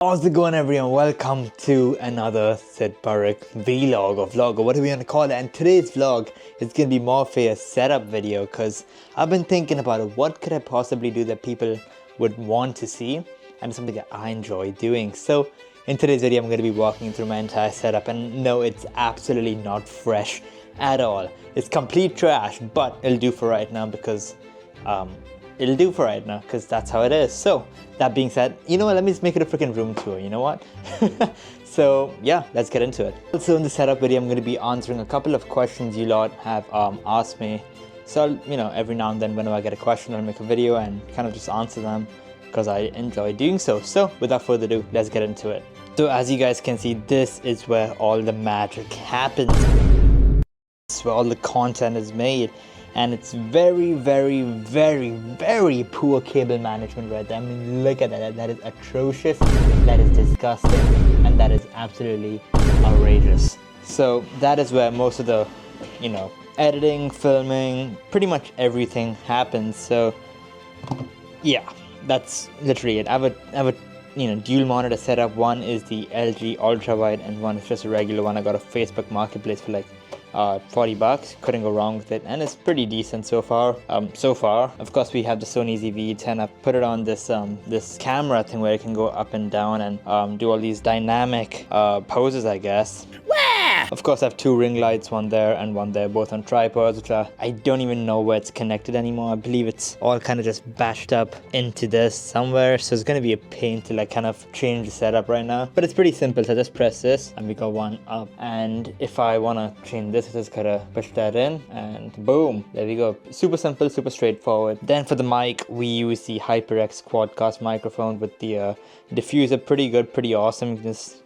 How's it going, everyone? Welcome to another Sid Parikh vlog or vlog or whatever you want to call it. And today's vlog is going to be more for a setup video because I've been thinking about it. What could I possibly do that people would want to see and something that I enjoy doing? So in today's video, I'm going to be walking through my entire setup, and no, it's absolutely not fresh at all. It's complete trash, but it'll do for right now because that's how it is. So that being said, you know what, let me just make it a freaking room tour, you know what? So yeah, let's get into it. Also in the setup video, I'm going to be answering a couple of questions you lot have asked me. So, you know, every now and then whenever I get a question, I'll make a video and kind of just answer them because I enjoy doing so. So without further ado, let's get into it. So as you guys can see, this is where all the magic happens. This is where all the content is made. And it's very, very, very, very poor cable management right there. I mean, look at that. That is atrocious. That is disgusting. And that is absolutely outrageous. So that is where most of the, you know, editing, filming, pretty much everything happens. So yeah, that's literally it. I have a you know, dual monitor setup. One is the LG ultra wide and one is just a regular one. I got a Facebook marketplace for like $40. Couldn't go wrong with it, and it's pretty decent so far. Of course, we have the Sony ZV-10. I've put it on this this camera thing where it can go up and down and do all these dynamic poses, I guess. Of course, I have two ring lights, one there and one there, both on tripods, which I don't even know where it's connected anymore. I believe it's all kind of just bashed up into this somewhere, so it's going to be a pain to like kind of change the setup right now. But it's pretty simple, so I just press this and we got one up. And if I want to change this, I just gotta push that in and boom, there we go. Super simple, super straightforward. Then for the mic, we use the HyperX Quadcast microphone with the diffuser. Pretty good, pretty awesome. You can just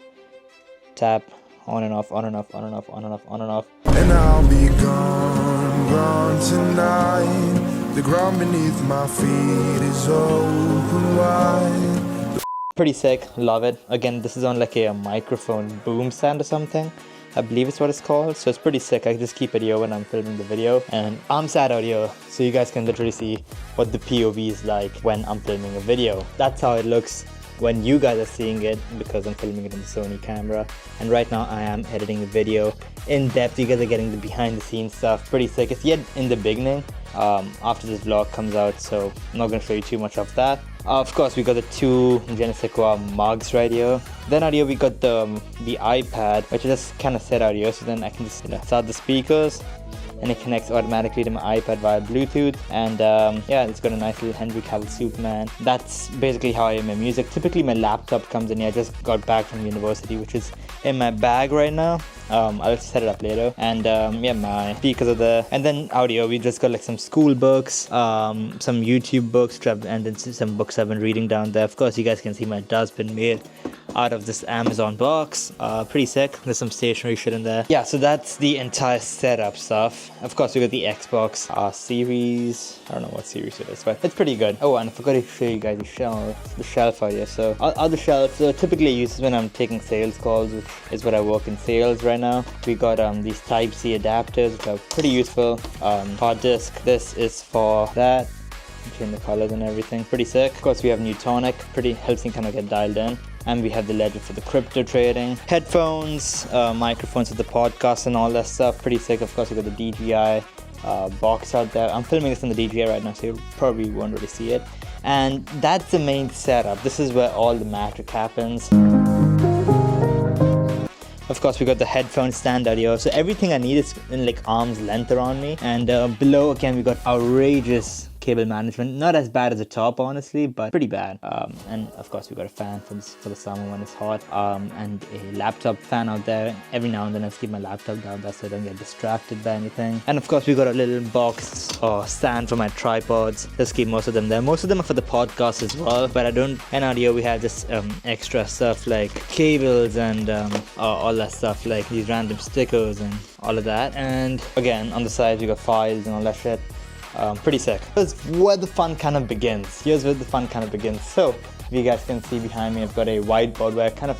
tap on and off, on and off, on and off, on and off, on and off. And I'll be gone tonight. The ground beneath my feet is open wide. Pretty sick, love it. Again, this is on like a microphone boom stand or something. I believe it's what it's called. So it's pretty sick. I can just keep it here when I'm filming the video. And I'm sat out here, so you guys can literally see what the POV is like when I'm filming a video. That's how it looks when you guys are seeing it, because I'm filming it on the Sony camera. And right now I am editing the video in depth. You guys are getting the behind the scenes stuff. Pretty sick. It's yet in the beginning after this vlog comes out, so I'm not going to show you too much of that. Of course, we got the two Genesequa mugs right here. Then out here we got the iPad, which is just kind of set out here, so then I can just start the speakers and it connects automatically to my iPad via Bluetooth. And yeah, it's got a nice little Henry Cavill Superman. That's basically how I make music. Typically my laptop comes in here. I just got back from university, which is in my bag right now. I'll set it up later. And yeah, my speakers are there. And then out here we just got like some school books, some YouTube books, and then some books I've been reading down there. Of course, you guys can see my dustbin made out of this Amazon box. Pretty sick. There's some stationery shit in there. Yeah, so that's the entire setup stuff. Of course, we got the Xbox series. I don't know what series it is, but it's pretty good. Oh, and I forgot to show you guys the shelf out here. So other shelves, so typically I use this when I'm taking sales calls, which is what I work in sales right now. We got these Type-C adapters, which are pretty useful. Hard disk. This is for that. Change the colors and everything. Pretty sick. Of course, we have Newtonic. Pretty helps me kind of get dialed in. And we have the ledger for the crypto trading. Headphones, microphones for the podcast and all that stuff. Pretty sick. Of course, we got the DJI box out there. I'm filming this on the DJI right now, so you probably won't really see it. And that's the main setup. This is where all the magic happens. Of course, we got the headphone stand out here. So everything I need is in like arm's length around me. And below, again, we got outrageous cable management. Not as bad as the top, honestly, but pretty bad. And of course, we got a fan for the summer when it's hot. And a laptop fan out there. Every now and then I just keep my laptop down there so I don't get distracted by anything. And of course, we got a little box or stand for my tripods. Just keep most of them there. Most of them are for the podcast as well, but I don't. And out here we have this extra stuff like cables and all that stuff, like these random stickers and all of that. And again, on the side we got files and all that shit. Pretty sick. Here's where the fun kind of begins. So, if you guys can see behind me, I've got a whiteboard where I kind of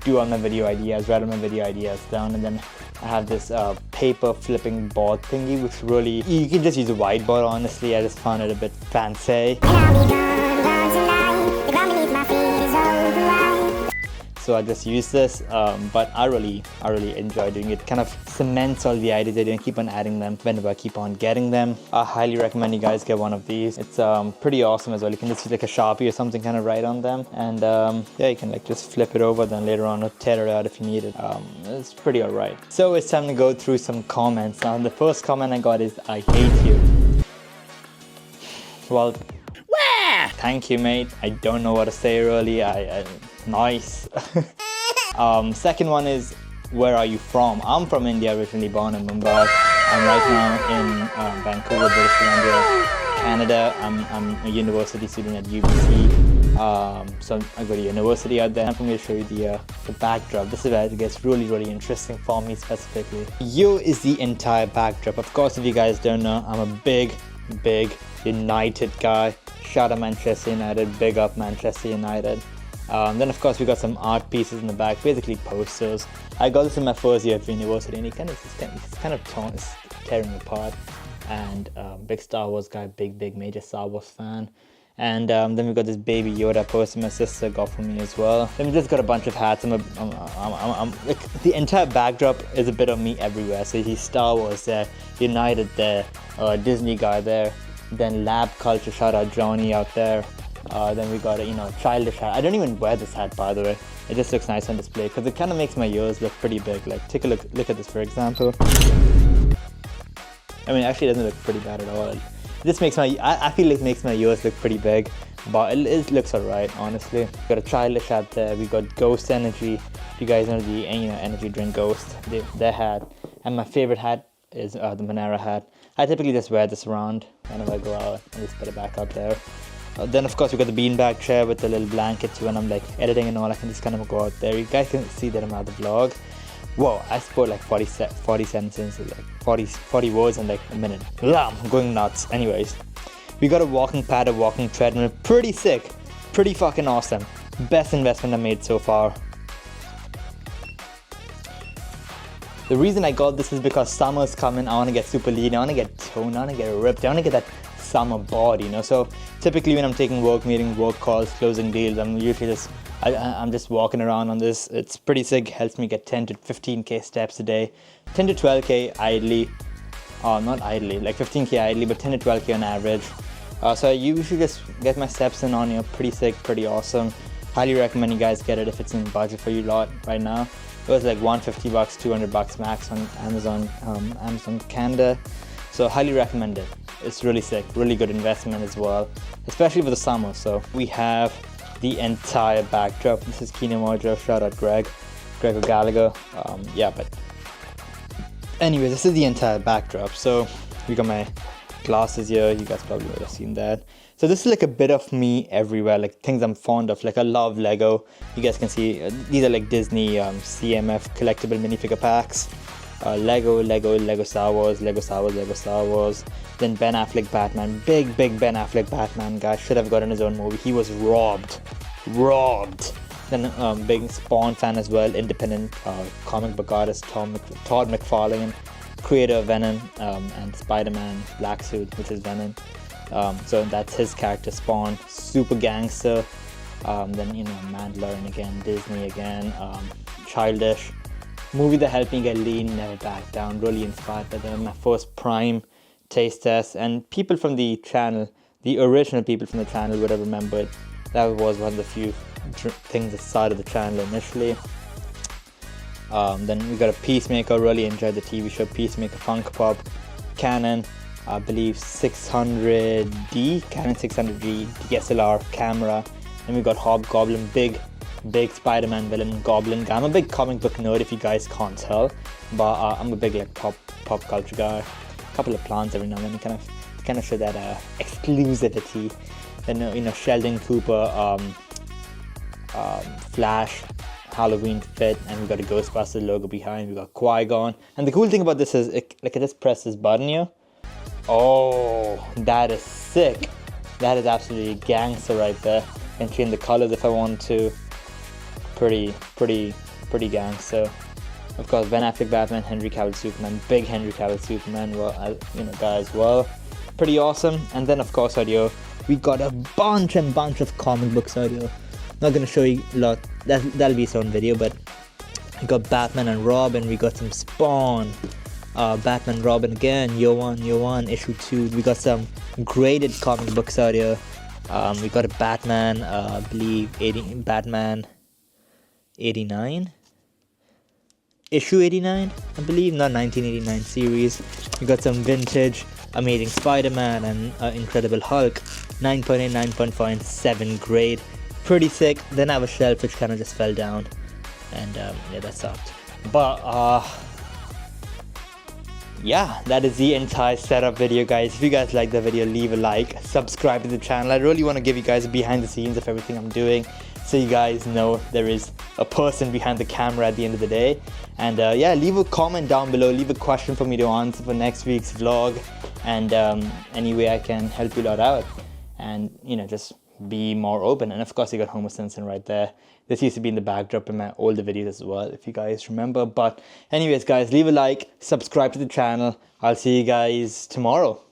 do all my video ideas, write all my video ideas down, and then I have this paper flipping board thingy, which really, you can just use a whiteboard, honestly. I just found it a bit fancy. so I just use this. But I really enjoy doing it. Kind of cements all the ideas that you keep on adding them whenever I keep on getting them. I highly recommend you guys get one of these. It's pretty awesome as well. You can just use like a Sharpie or something, kind of write on them, and yeah, you can like just flip it over, then later on tear it out if you need it. It's pretty alright. So it's time to go through some comments. Now the first comment I got is, "I hate you." Well, thank you, mate. I don't know what to say really. Nice. Second one is, "Where are you from?" I'm from India, originally born in Mumbai. I'm right now in Vancouver, British Columbia, Canada. I'm a university student at UBC. So I go to university out there. I'm going to show you the backdrop. This is where it gets really interesting for me specifically. Here is the entire backdrop. Of course, if you guys don't know, I'm a big United guy. Shout out Manchester United, big up Manchester United. Then of course we got some art pieces in the back, basically posters. I got this in my first year of university, and it's kind of torn, it's tearing apart. And big Star Wars guy, big major Star Wars fan. And then we got this baby Yoda poster my sister got for me as well. Then we just got a bunch of hats. I'm like, the entire backdrop is a bit of me everywhere. So he's Star Wars there, United there, Disney guy there. Then lab culture, shout out Johnny out there. Then we got a childish hat. I don't even wear this hat, by the way. It just looks nice on display because it kind of makes my ears look pretty big. Like, take a look at this, for example. I mean, actually it doesn't look pretty bad at all. This makes I feel like it makes my ears look pretty big, but it looks alright, honestly. Got a childish hat there. We got Ghost Energy. If you guys know the energy drink Ghost, their hat. And my favorite hat is the Monera hat. I typically just wear this around whenever I go out and just put it back out there. Then of course we got the beanbag chair with the little blankets. When I'm like editing and all, I can just kind of go out there. You guys can see that I'm at the vlog. Whoa, I spoke like 40 sentences, like 40 words in like a minute. I'm going nuts. Anyways, we got a walking pad, a walking treadmill. Pretty sick, pretty fucking awesome. Best investment I made so far. The reason I got this is because summer's coming. I want to get super lean, I want to get toned, I want to get ripped, I want to get that summer bod, So typically when I'm taking work meetings, work calls, closing deals, I'm usually I'm just walking around on this. It's pretty sick. Helps me get 10 to 15k steps a day, 10 to 12k idly, not idly, like 15k idly, but 10 to 12k on average. So I usually just get my steps in on pretty sick, pretty awesome. Highly recommend you guys get it if it's in budget for you lot right now. It was like $150, $200 max on Amazon Canada. So highly recommend it. It's really sick, really good investment as well, especially for the summer. So we have the entire backdrop. This is Kino Mojo, shout out Gregor Gallagher. Yeah, but anyway, this is the entire backdrop. So we got my glasses here, you guys probably would have seen that. So this is like a bit of me everywhere, like things I'm fond of. Like I love Lego. You guys can see these are like Disney CMF collectible minifigure packs. Lego Star Wars, Lego Star Wars. Then Ben Affleck Batman, big Ben Affleck Batman guy, should have gotten his own movie. He was robbed. Then big Spawn fan as well, independent comic book artist Todd McFarlane, creator of Venom and Spider-Man Black Suit, which is Venom. So that's his character Spawn, super gangster. Then Mandalorian again, Disney again, childish. Movie that helped me get lean, never back down. Really inspired by them. My first Prime taste test, and people from the channel, the original people from the channel would have remembered that was one of the few things that started the channel initially. Then we got a Peacemaker. Really enjoyed the TV show Peacemaker. Funko Pop, Canon, I believe 600D, Canon 600D DSLR camera. Then we got Hobgoblin, big Spider-Man villain, Goblin guy. I'm a big comic book nerd if you guys can't tell, but I'm a big like pop culture guy. A couple of plants every now and then, kind of show that exclusivity. Then Sheldon Cooper, Flash, Halloween fit, and we got a Ghostbusters logo behind. We got Qui-Gon, and the cool thing about this is I just press this button here. Oh, that is sick. That is absolutely gangster right there. I can change the colors if I want to. Pretty gangster. Of course, Ben Affleck Batman, Henry Cavill Superman, big Henry Cavill Superman, guy as well. Pretty awesome. And then of course out here, we got a bunch of comic books out here. Not gonna show you a lot, that'll be its own video, but we got Batman and Robin, we got some Spawn, Batman Robin again, Year 1, issue 2. We got some graded comic books out here. We got a Batman, I believe Batman 89, issue 89, I believe, not 1989 series. We got some vintage Amazing Spider-Man and Incredible Hulk, 9.8, 9.4, and 7 grade. Pretty sick. Then I have a shelf which kind of just fell down, and yeah, that sucked. But yeah, that is the entire setup video, guys. If you guys like the video, leave a like, subscribe to the channel. I really want to give you guys behind the scenes of everything I'm doing, so you guys know there is a person behind the camera at the end of the day. And yeah, leave a comment down below, leave a question for me to answer for next week's vlog, and any way I can help you lot out, and you know, just be more open. And of course you got Homer Simpson right there. This used to be in the backdrop in my older videos as well, if you guys remember. But anyways, guys, leave a like, subscribe to the channel. I'll see you guys tomorrow.